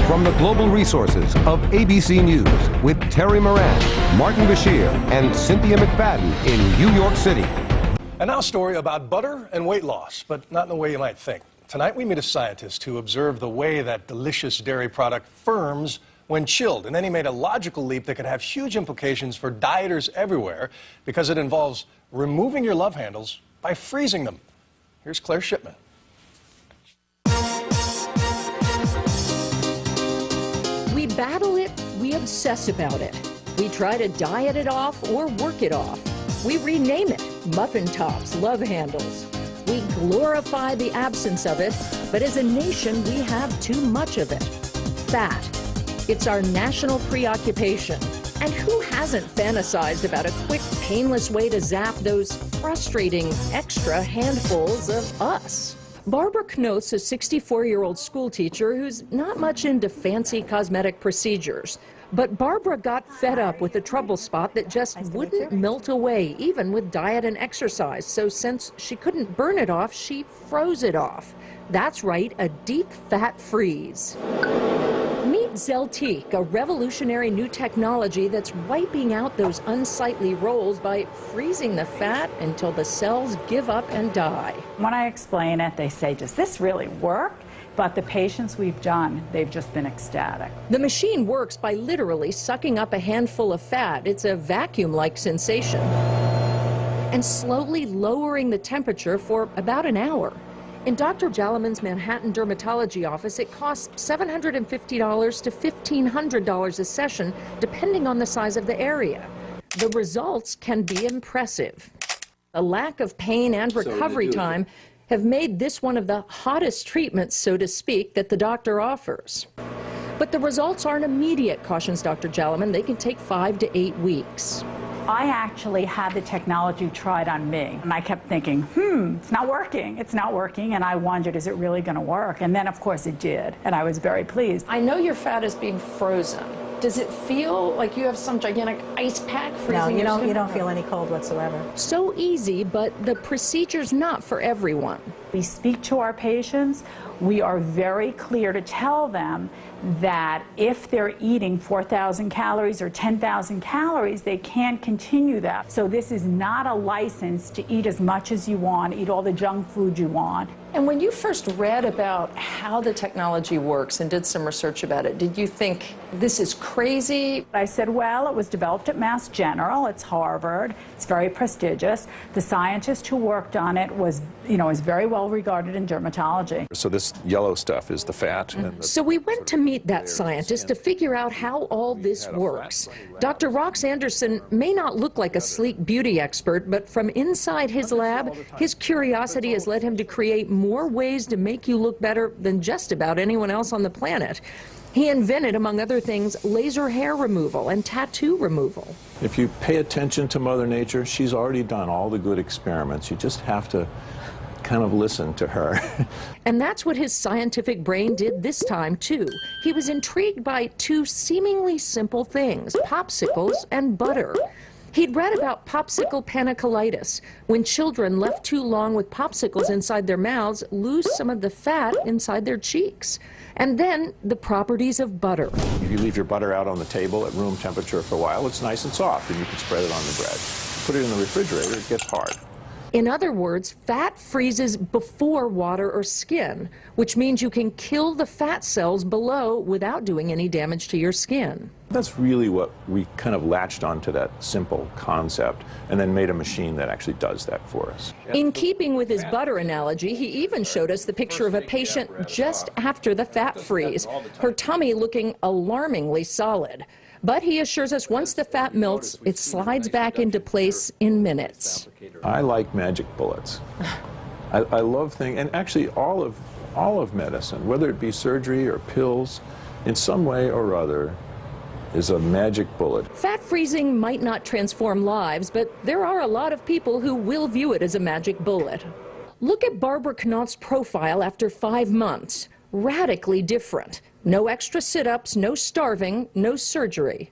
From the global resources of ABC News with Terry Moran, Martin Bashir, and Cynthia McFadden in New York City. And now a story about butter and weight loss, but not in the way you might think. Tonight we meet a scientist who observed the way that delicious dairy product firms when chilled. And then he made a logical leap that could have huge implications for dieters everywhere because it involves removing your love handles by freezing them. Here's Claire Shipman. We battle it, we obsess about it. We try to diet it off or work it off. We rename it muffin tops, love handles. We glorify the absence of it, but as a nation, we have too much of it. Fat. It's our national preoccupation. And who hasn't fantasized about a quick, painless way to zap those frustrating extra handfuls of us? Barbara Knoth's a 64-year-old school teacher who's not much into fancy cosmetic procedures. But Barbara got fed up with a trouble spot that just wouldn't melt away, even with diet and exercise. So since she couldn't burn it off, she froze it off. That's right, a deep fat freeze. Meet Zeltique, a revolutionary new technology that's wiping out those unsightly rolls by freezing the fat until the cells give up and die. When I explain it, they say, does this really work? But the patients we've done, they've just been ecstatic. The machine works by literally sucking up a handful of fat. It's a vacuum-like sensation. And slowly lowering the temperature for about an hour. In Dr. Jalaman's Manhattan dermatology office, it costs $750 to $1,500 a session, depending on the size of the area. The results can be impressive. A lack of pain and recovery time have made this one of the hottest treatments, so to speak, that the doctor offers. But the results aren't immediate, cautions Dr. Jalaman. They can take 5 to 8 weeks. I actually had the technology tried on me, and I kept thinking, it's not working, and I wondered, is it really going to work? And then, of course, it did, and I was very pleased. I know your fat is being frozen. Does it feel like you have some gigantic ice pack freezing? No, you don't feel any cold whatsoever. So easy, but the procedure's not for everyone. We speak to our patients. We are very clear to tell them that if they're eating 4,000 calories or 10,000 calories, they can't continue that. So this is not a license to eat as much as you want, eat all the junk food you want. And when you first read about how the technology works and did some research about it, did you think this is crazy? I said, well, it was developed at Mass General. It's Harvard. It's very prestigious. The scientist who worked on it was, is very well regarded in dermatology. So this yellow stuff is the fat. And so we went to meet that scientist to figure out how all this works. Dr. Rox Anderson may not look like a sleek beauty expert, but from inside his lab, his curiosity has led him to create more ways to make you look better than just about anyone else on the planet. He invented, among other things, laser hair removal and tattoo removal. If you pay attention to Mother Nature, she's already done all the good experiments. You just have to kind of listen to her. And that's what his scientific brain did this time, too. He was intrigued by two seemingly simple things, popsicles and butter. He'd read about popsicle panicolitis, when children left too long with popsicles inside their mouths lose some of the fat inside their cheeks. And then the properties of butter. If you leave your butter out on the table at room temperature for a while, it's nice and soft, and you can spread it on the bread. Put it in the refrigerator, it gets hard. In other words, fat freezes before water or skin, which means you can kill the fat cells below without doing any damage to your skin. That's really what we kind of latched onto, that simple concept, and then made a machine that actually does that for us. In keeping with his butter analogy, he even showed us the picture of a patient just after the fat freeze, her tummy looking alarmingly solid. But he assures us once the fat melts, it slides back into place in minutes. I like magic bullets. I love things, and actually all of medicine, whether it be surgery or pills, in some way or other, is a magic bullet. Fat freezing might not transform lives, but there are a lot of people who will view it as a magic bullet. Look at Barbara Knoth's profile after 5 months. Radically different. No extra sit-ups, no starving, no surgery.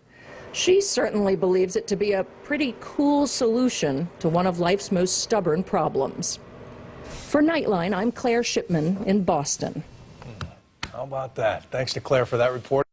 She certainly believes it to be a pretty cool solution to one of life's most stubborn problems. For Nightline, I'm Claire Shipman in Boston. How about that? Thanks to Claire for that report.